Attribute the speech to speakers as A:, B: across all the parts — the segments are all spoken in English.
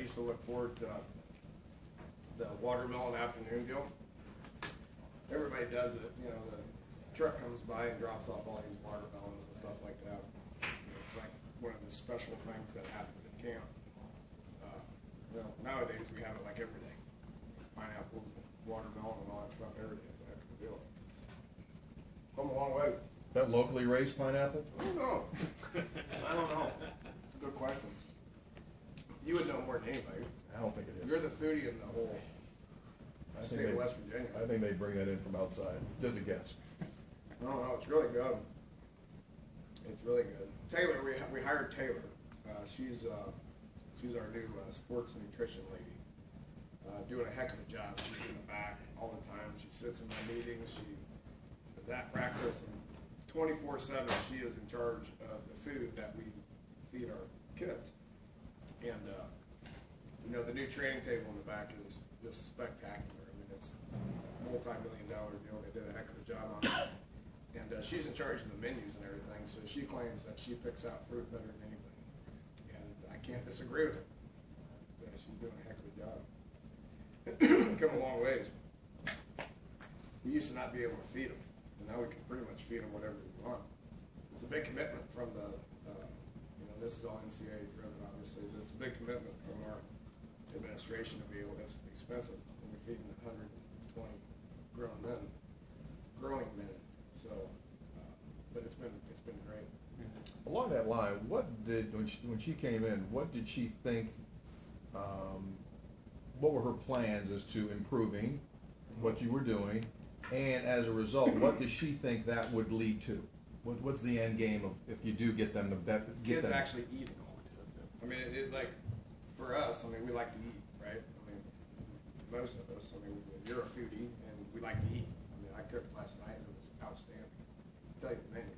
A: used to look forward to the watermelon afternoon deal. Everybody does it. You know, the truck comes by and drops off all these watermelons and stuff like that. It's like one of the special things that happens at camp. Nowadays we have it like every day. Pineapples and watermelon and all that stuff every day. It's a heck of a deal. Come a long way.
B: Is that locally raised pineapple?
A: I don't know. I don't know. Good question. You would know more than anybody.
B: I don't think it is.
A: You're the foodie in the whole state of West Virginia.
B: I think they bring that in from outside. Just a guess.
A: No, it's really good. It's really good. Taylor, we hired Taylor. She's our new sports nutrition lady. Doing a heck of a job. She's in the back all the time. She sits in my meetings. She is at practice, and 24/7 she is in charge of the food that we feed our kids. And the new training table in the back is just spectacular. I mean, it's a multi-million-dollar deal. They did a heck of a job on it. And she's in charge of the menus and everything, so she claims that she picks out fruit better than anybody. And I can't disagree with her. Yeah, she's doing a heck of a job. Come a long ways. We used to not be able to feed them, and now we can pretty much feed them whatever we want. It's a big commitment from the, this is all NCAA driven, obviously. It's a big commitment from our administration to be able. It's expensive when you're feeding 120 growing men. So, but it's been great.
B: Along that line, when she came in, what did she think? What were her plans as to improving what you were doing, and as a result, what does she think that would lead to? What's the end game of if you do get them the best?
A: Kids actually eating. I mean, it like for us. I mean, we like to eat, right? I mean, most of us. I mean, you're a foodie, and we like to eat. I mean, I cooked last night, and it was outstanding. I'll tell you the menu.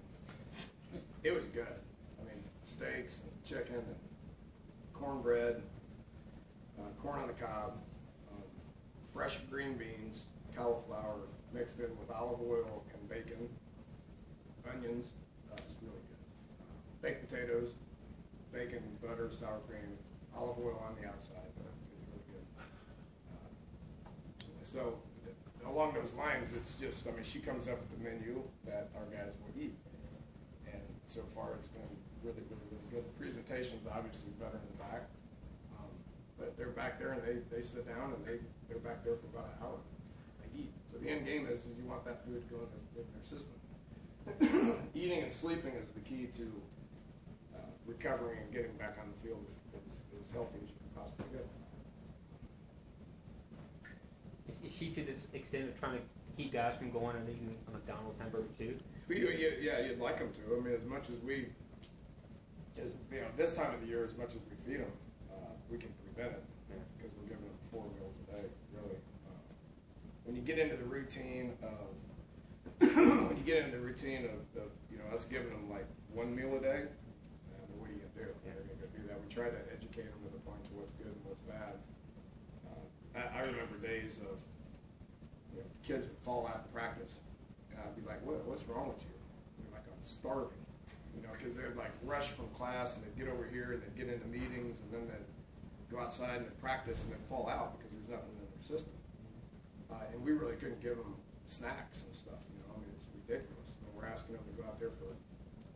A: It was good. I mean, steaks and chicken and cornbread, corn on the cob, fresh green beans, cauliflower mixed in with olive oil and bacon, onions. It's really good. Baked potatoes, bacon, butter, sour cream, olive oil on the outside. It's really good. So along those lines, it's just, I mean, she comes up with the menu that our guys will eat. And so far it's been really, really, really good. The presentation's obviously better in the back. But they're back there and they sit down and they're back there for about an hour. They eat. So the end game is you want that food going in their system. Eating and sleeping is the key to recovering and getting back on the field as healthy as you can possibly get.
C: Is she to this extent of trying to keep guys from going and eating a McDonald's hamburger too?
A: Yeah, you'd like them to. I mean, as much as this time of the year, as much as we feed them, we can prevent it because we're giving them 4 meals a day. Really, when you get into the routine of us giving them like 1 meal a day, what are you gonna do? They're gonna go do that. We try to educate them to the point to what's good and what's bad. I remember days of kids would fall out in practice, and I'd be like, "What's wrong with you?" And they're like, "I'm starving," because they'd like rush from class and they'd get over here and they'd get into meetings and then they'd go outside and they'd practice and then fall out because there's nothing in their system. And we really couldn't give them snacks and stuff. I mean, it's ridiculous. We're asking them to go out there for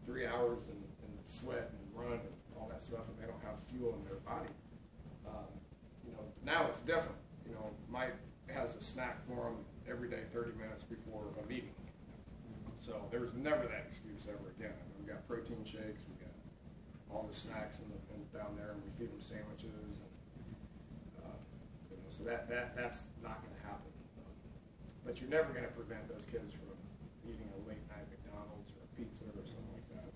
A: 3 hours and sweat and run and all that stuff, and they don't have fuel in their body. Now it's different. Mike has a snack for them every day, 30 minutes before a meeting. So there's never that excuse ever again. We've got protein shakes, we've got all the snacks down there, and we feed them sandwiches. And, so that's not going to happen. But you're never going to prevent those kids from eating a late night McDonald's or a pizza or something like that.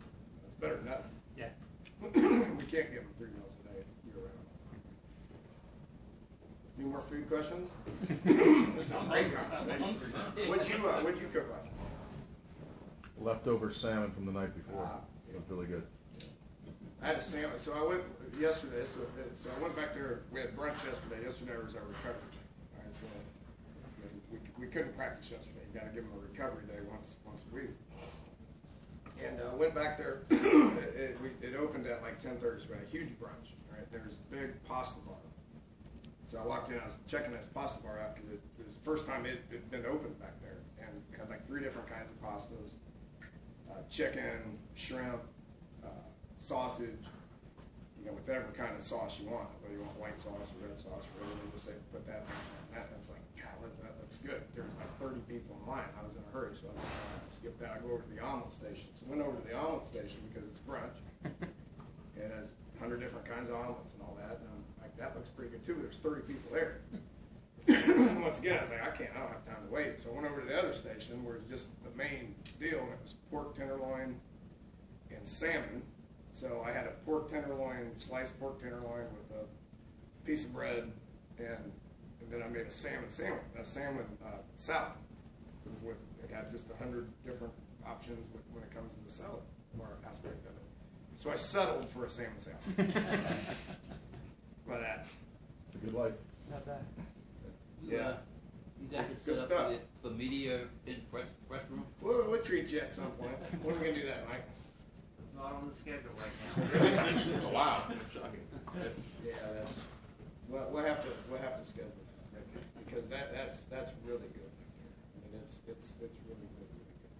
A: It's better than nothing.
C: Yeah.
A: We can't give them 3 meals a day year round. Any more food questions? This is a great conversation. What'd you cook last night?
B: Leftover salmon from the night before. It was really good.
A: I had a salmon. So I went yesterday. So I went back there. We had brunch yesterday. Yesterday was our recovery day. All right, so we couldn't practice yesterday. You got to give them a recovery day once a week. And went back there. It opened at like 10:30. So we had a huge brunch. All right, there's a big pasta bar So I walked in, I was checking this pasta bar out because it was the first time it had been opened back there, and it had like 3 different kinds of pastas: chicken, shrimp, sausage. You know, whatever kind of sauce you want, whether you want white sauce or red sauce or whatever. They just say put that on that. And it's like, God, that looks good. There was like 30 people in line. I was in a hurry, so I was like, skip that. I go over to the omelet station. So I went over to the omelet station because it's brunch. And it has 100 different kinds of omelets and all that. And I'm like, that looks pretty good too. There's 30 people there. Once again, I was like, I don't have time to wait. So I went over to the other station where it's just the main deal, and it was pork tenderloin and salmon. So I had a pork tenderloin, sliced pork tenderloin with a piece of bread, and then I made a salmon salad. It had just 100 different options when it comes to the salad aspect of it. So I settled for a salmon salad. By that.
B: It's a good life.
C: Not bad.
A: Yeah.
D: You got to
A: Good
D: set
A: stuff.
D: up for media in restroom?
A: We'll treat you at some point. When are we going to do that, Mike?
D: It's not on the schedule right now.
B: Oh, wow. Shocking.
A: Yeah, we'll have to schedule that because that's really good. I mean, it's really good.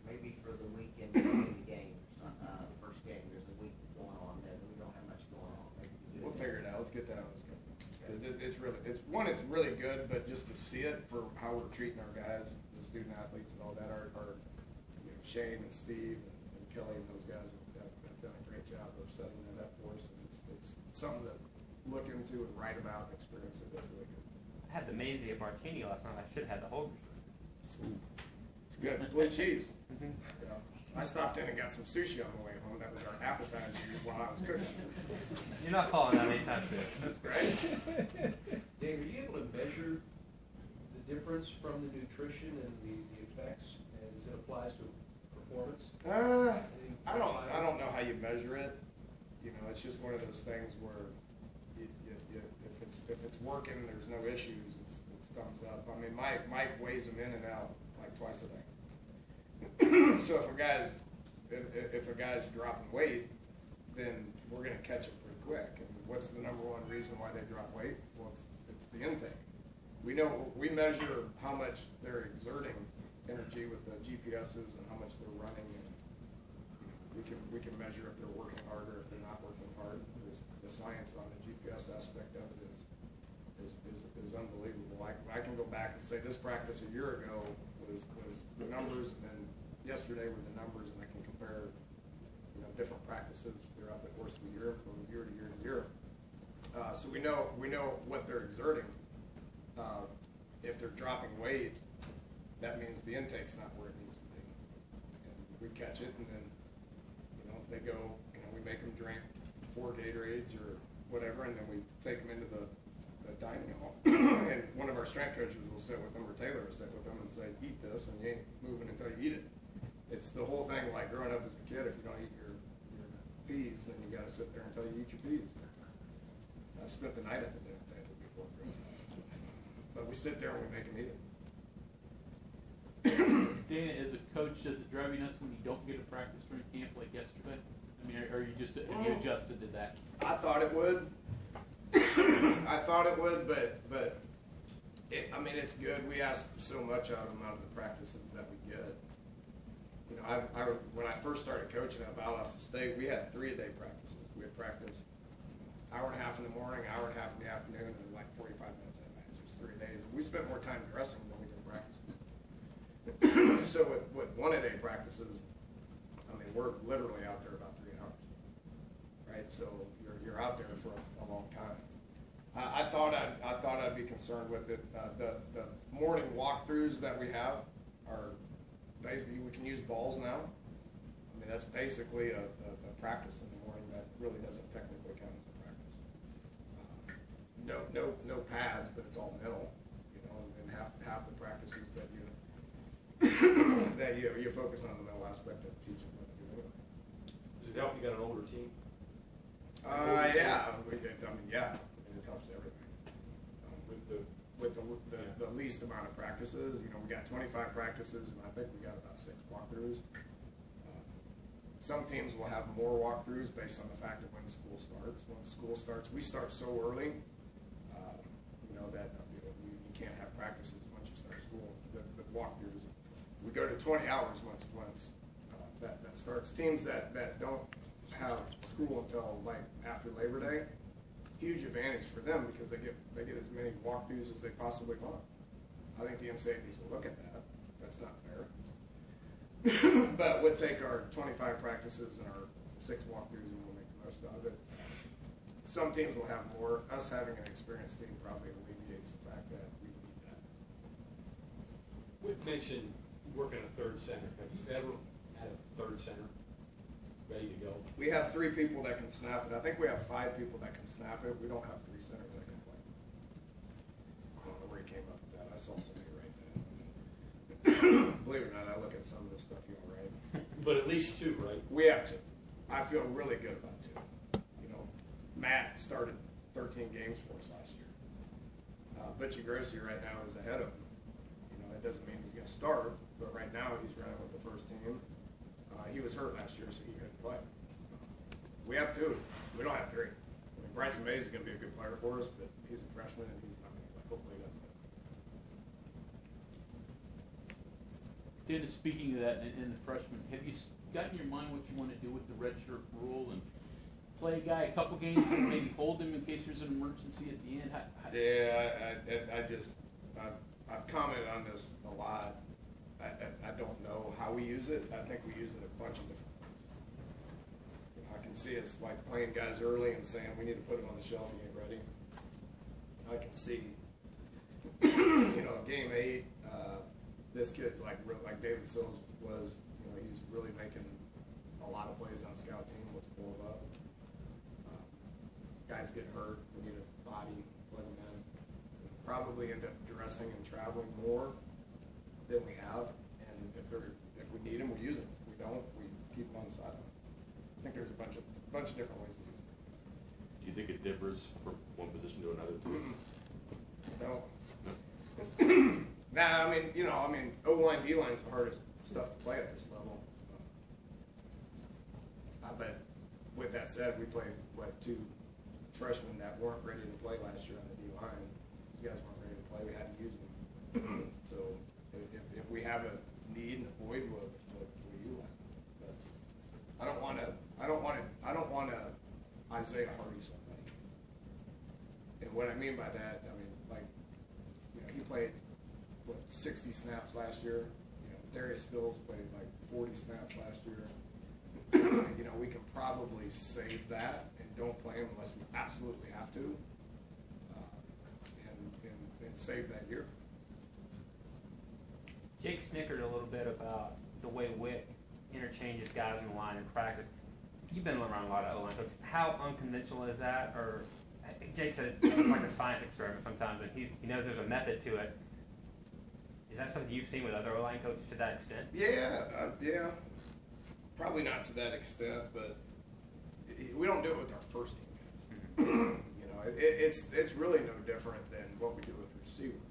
E: Maybe for the weekend between the games, the first game, there's a week going on there, but we don't have much going on. Maybe we do
A: We'll
E: it.
A: figure it out. Let's get that on the schedule. It's really good, but just to see it for how we're treating our guys, the student athletes and all that, are Shane and Steve and Kelly and those guys have done a great job of setting that up for us, and it's something to look into and write about and experience it. That's really good.
C: I had the Maisie at Martini last night. I should have had the Holgorsen.
A: It's good. Blue cheese.
C: Mm-hmm.
A: I stopped in and got some sushi on the way home. That was our appetizer while I was cooking.
C: You're not calling that anytime soon.
A: Right?
F: Dave, are you able to measure the difference from the nutrition and the effects as it applies to performance?
A: I don't know how you measure it. You know, it's just one of those things where if it's working, there's no issues. It's thumbs up. I mean, Mike weighs them in and out like twice a day. So if a guy's dropping weight, then we're going to catch it pretty quick. And what's the number one reason why they drop weight? Well, it's the intake. We measure how much they're exerting energy with the GPSs and how much they're running, and we can measure if they're working hard or if they're not working hard. The science on the GPS aspect of it is unbelievable. I can go back and say this practice a year ago was the numbers, and then yesterday were the numbers, and I can compare different practices throughout the course of the year from year to year to year. So we know what they're exerting. If they're dropping weight, that means the intake's not where it needs to be. And we catch it, and then they go. We make them drink 4 Gatorades or whatever, and then we take them into the dining hall. And one of our strength coaches will sit with them, or Taylor will sit with them and say, "Eat this, and you ain't moving until you eat it." It's the whole thing like growing up as a kid. If you don't eat your peas, then you got to sit there until you eat your peas. I spent the night at the dinner table before growing up. But we sit there and we make them eat it.
G: Dana, as a coach, does it drive you nuts when you don't get a practice during camp like yesterday? I mean, are you just have you adjusted to that?
A: I thought it would. but it's good. We ask so much out of the practices that we get. When I first started coaching at Valdosta State, we had 3-a-day practices. We had practice hour and a half in the morning, hour and a half in the afternoon, and like 45 minutes at night. So it was 3 days. We spent more time dressing than we did practicing. So with 1-a-day practices, we're literally out there about 3 hours, right? So you're out there for a long time. I thought I'd be concerned with it. The morning walkthroughs that we have are basically, we can use balls now. That's basically a practice in the morning that really doesn't technically count as a practice. No pads, but it's all mental. And half the practices that you focus on the mental aspect of teaching what to do.
F: Does it help you got an older team?
A: Yeah. It helps everything. With the least amount of practices, we got 25 practices, and I think we got about 6 walkthroughs. Some teams will have more walkthroughs based on the fact of when school starts. When school starts, we start so early, that we go to 20 hours once that starts. Teams that don't have school until like after Labor Day, huge advantage for them because they get as many walkthroughs as they possibly want. I think the NCAA needs to look at that. That's not fair. But we'll take our 25 practices and our 6 walkthroughs and we'll make the most out of it. Some teams will have more. Us having an experienced team probably alleviates the fact that we need that.
H: We've mentioned working a third center. Have you ever had a third center ready to go?
A: We have 3 people that can snap it. I think we have 5 people that can snap it. We don't have 3 centers that can play. I don't know where he came up with that. I saw somebody write that. Believe it or not, I look at some of the stuff you all write.
H: But at least 2, right?
A: We have 2. I feel really good about 2. You know, Matt started 13 games for us last year. Butchie Grossi right now is ahead of him. You know, that doesn't mean he's going to start, but right now he's running with the first team. He was hurt last year, so he couldn't play. We have 2. We don't have 3. I mean, Bryson Mays is going to be a good player for us, but he's a freshman and he's not going to play. Hopefully he doesn't play.
G: Dennis, speaking of that in the freshman, have you got in your mind what you want to do with the redshirt rule and play a guy a couple games and maybe hold him in case there's an emergency at the end?
A: I've commented on this a lot. I don't know how we use it. I think we use it a bunch of different ways. You know, I can see us like playing guys early and saying we need to put him on the shelf, he ain't ready. I can see, you know, game 8, this kid's like David Sills was. You know, he's really making a lot of plays on scout team. Let's pull him up. Guys get hurt. We need a body, let him in. We'll probably end up dressing and traveling more than we have, and if we need them, we use them. If we don't, we keep them on the sideline. I think there's a bunch of different ways to use them.
I: Do you think it differs from one position to another too?
A: No. Nah, I mean, O-line, D-line is the hardest stuff to play at this level. But with that said, we played 2 freshmen that weren't ready to play last year on the D-line. These guys weren't ready to play. We had to use them. So if we have a need and a void, we'll utilize it. But I don't want to Isaiah Hardy somebody. And what I mean by that, I mean, like, you know, he played 60 snaps last year. You know, Darius Stills played like 40 snaps last year. You know, we can probably save that and don't play him unless we absolutely have to, and save that year.
C: Jake snickered a little bit about the way Wick interchanges guys in the line in practice. You've been around a lot of O-line coaches. How unconventional is that? Or Jake said it's like a science experiment sometimes, and he knows there's a method to it. Is that something you've seen with other O-line coaches to that extent?
A: Yeah. Probably not to that extent, but we don't do it with our first team guys. You know, it's really no different than what we do with receivers.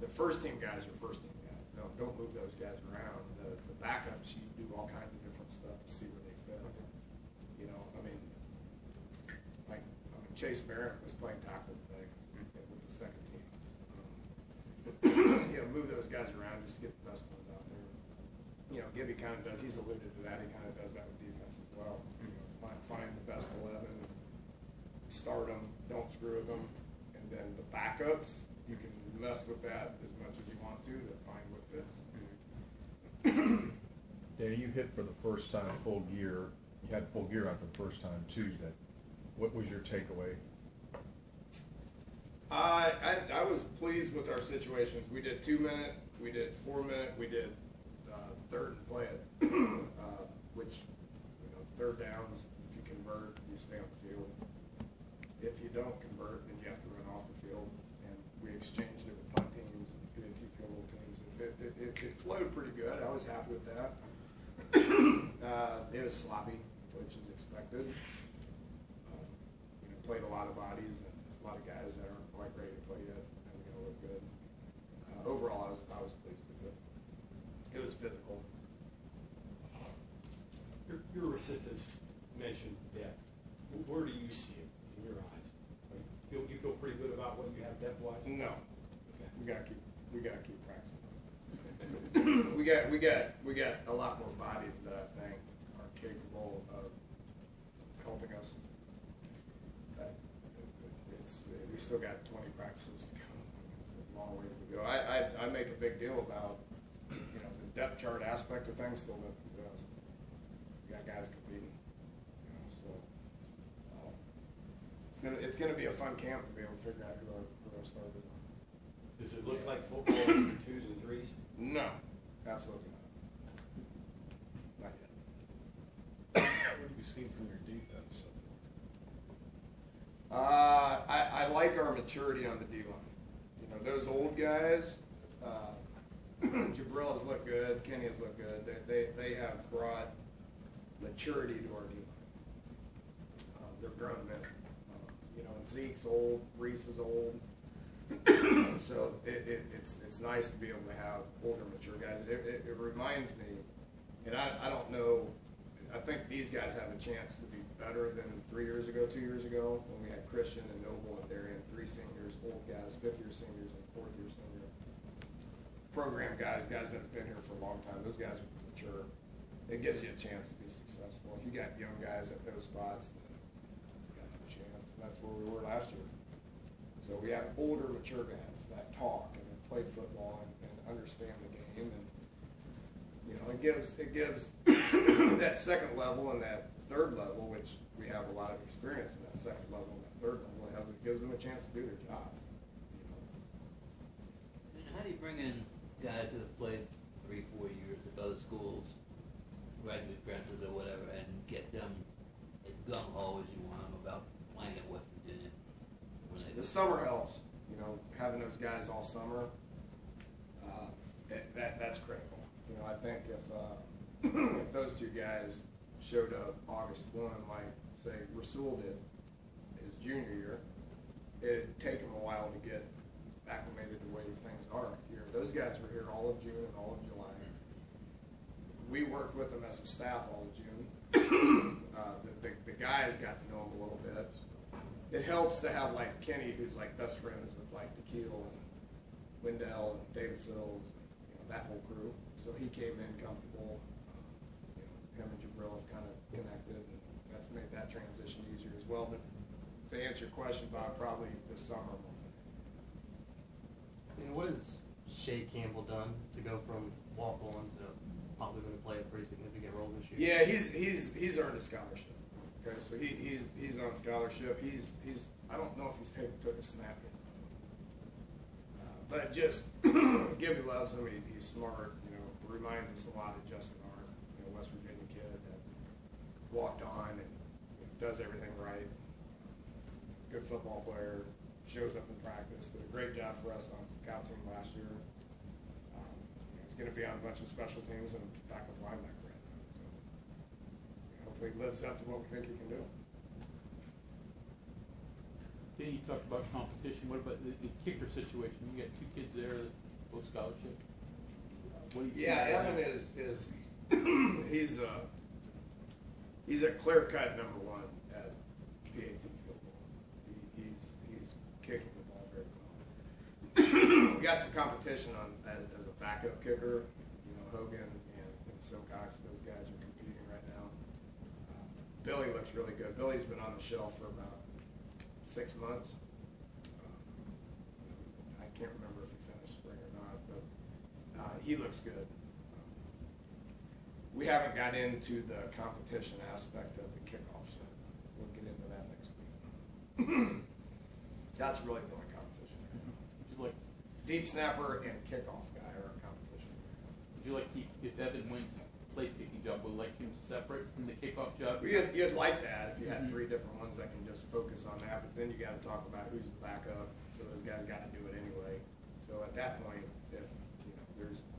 A: The first team guys are first team guys. Don't move those guys around. The backups, you do all kinds of different stuff to see where they fit. You know, I mean, Chase Barrett was playing tackle today with the second team. You know, move those guys around just to get the best ones out there. You know, Gibby kind of does. He's alluded to that. He kind of does that with defense as well. You know, find the best 11, start them, don't screw with them, and then the backups, you can mess with that as much as you want to find what fits.
B: Danny, you hit for the first time full gear. You had full gear on for the first time Tuesday. What was your takeaway?
A: I was pleased with our situations. We did 2-minute, we did 4-minute, we did third and play it, which, you know, third downs, if you convert, you stay on the field. If you don't convert, then you have to run off the field. And we exchanged it with punt teams and PNT field goal teams. It flowed pretty good. I was happy with that. It was sloppy, which is expected. You know, played a lot of bodies and a lot of guys that aren't quite ready to play yet, and we're going to look good. Overall, I was pleased with it. It was physical.
H: Your assistants mentioned depth. Where do you see it in your eyes? You feel pretty good about what you have depth-wise?
A: No,
H: Okay.
A: we gotta keep practicing. we got a lot more bodies that I think are capable of helping us. We still got 20 practices to go. It's a long ways to go. I make a big deal about the depth chart aspect of things still doesn't exist. We got guys competing. It's gonna be a fun camp to be able to figure out who our starters are.
H: Does it look like football for 2s and 3s?
A: No, absolutely not. Not yet.
B: What have you seen from your defense?
A: I like our maturity on the D line. Those old guys. Jabril has looked good. Kenny has looked good. They have brought maturity to our D line. They're grown men. Zeke's old. Reese is old. So it's nice to be able to have older, mature guys. It reminds me, and I don't know. I think these guys have a chance to be better than 3 years ago, 2 years ago, when we had Christian and Noble and Darian, 3 seniors, old guys, 5th-year seniors, and 4th-year senior program guys that have been here for a long time. Those guys are mature. It gives you a chance to be successful. If you got young guys at those spots, then you got no chance. And that's where we were last year. So we have older, mature guys that talk and that play football and understand the game, and it gives that second level and that third level, which we have a lot of experience in that second level and that third level. It gives them a chance to do their job.
D: And how do you bring in guys that have played 3-4 years at other schools, graduate transfers or whatever, and get them as gung ho as you want them about playing at West Virginia?
A: The summer helps, having those guys all summer. That's critical. I think if those two guys showed up August 1, like say Rasul did his junior year, it'd take him a while to get acclimated to the way things are here. Those guys were here all of June and all of July. We worked with them as a staff all of June. The guys got to know them a little bit. It helps to have like Kenny, who's like best friends with like Nikhil and Wendell and David Sills, that whole crew. So he came in comfortable. Him and Jabril have kind of connected, and that's made that transition easier as well. But to answer your question, Bob, probably this summer.
J: What has Shea Campbell done to go from walk-on to probably going to play a pretty significant role this year?
A: Yeah, he's earned a scholarship. Okay, so he's on scholarship. He's I don't know if he's took a snap yet. But just Gibby loves him. He's smart. Reminds us a lot of Justin Hart, West Virginia kid that walked on and does everything right. Good football player. Shows up in practice. Did a great job for us on scout team last year. He's going to be on a bunch of special teams and back with linebacker right now. So hopefully he lives up to what we think he can do.
G: Then you talked about competition. What about the kicker situation? You got 2 kids there, both scholarship. What do you
A: Evan is he's a clear-cut number 1 at PAT field goal. He's kicking the ball very well. We got some competition as a backup kicker. Hogan and Silcox, those guys are competing right now. Billy looks really good. Billy's been on the shelf for about 6 months. I can't remember if he finished spring or not, but he looks good. We haven't got into the competition aspect of the kickoffs yet. We'll get into that next week. That's really the only competition.
G: Would you like
A: Deep snapper and kickoff guy are a competition.
G: Would you like if Evan wins the place kicking job, would you like him separate from the kickoff job?
A: You'd like that if you had 3 different ones that can just focus on that, but then you got to talk about who's the backup. So those guys got to do it anyway. So at that point, if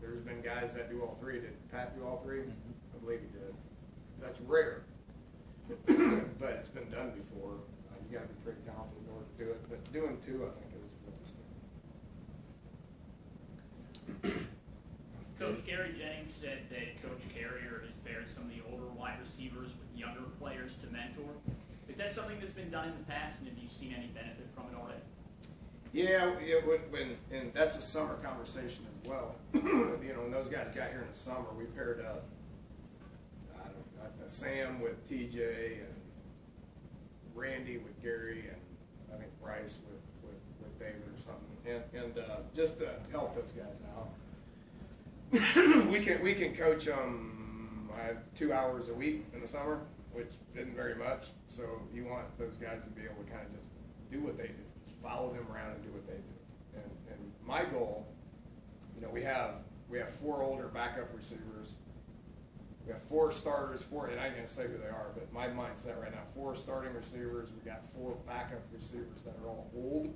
A: there's been guys that do all 3. Did Pat do all 3? I believe he did. That's rare, but it's been done before. You got to be pretty talented in order to do it. But doing 2, I think, is realistic.
K: Coach Gary Jennings said that Coach Carrier has paired some of the older wide receivers with younger players to mentor. Is that something that's been done in the past, and have you seen any benefit from it already?
A: Yeah, and that's a summer conversation as well. When those guys got here in the summer, we paired up Sam with TJ and Randy with Gary and I think Bryce with David or something, and just to help those guys out. we can coach them 2 hours a week in the summer, which isn't very much. So you want those guys to be able to kind of just do what they do, just follow them around and do what they do. And my goal, we have 4 older backup receivers. We have 4 starters, and I can't say who they are, but my mindset right now, 4 starting receivers. We got 4 backup receivers that are all old,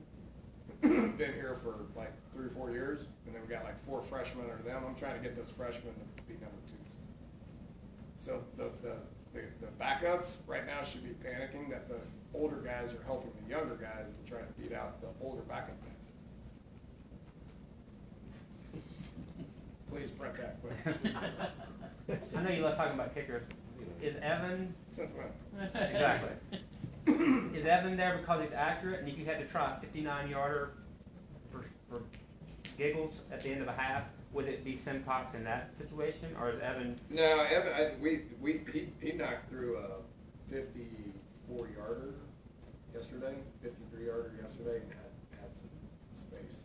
A: been here for like 3 or 4 years, and then we got like 4 freshmen under them. I'm trying to get those freshmen to be number 2s. So the backups right now should be panicking that the older guys are helping the younger guys and trying to beat out the older backup guys. Please print that quick.
C: I know you love talking about kickers. Is Evan
A: Since when?
C: exactly? Is Evan there because he's accurate, and if you had to try a 59-yarder for giggles at the end of a half, would it be Simcox in that situation, or is Evan?
A: No, Evan. He knocked through a 54-yarder yesterday, 53-yarder yesterday, and had some space.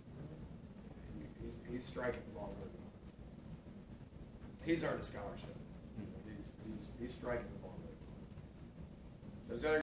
A: He's striking the ball really well. He's earned a scholarship. He's striking the ball really well. Those other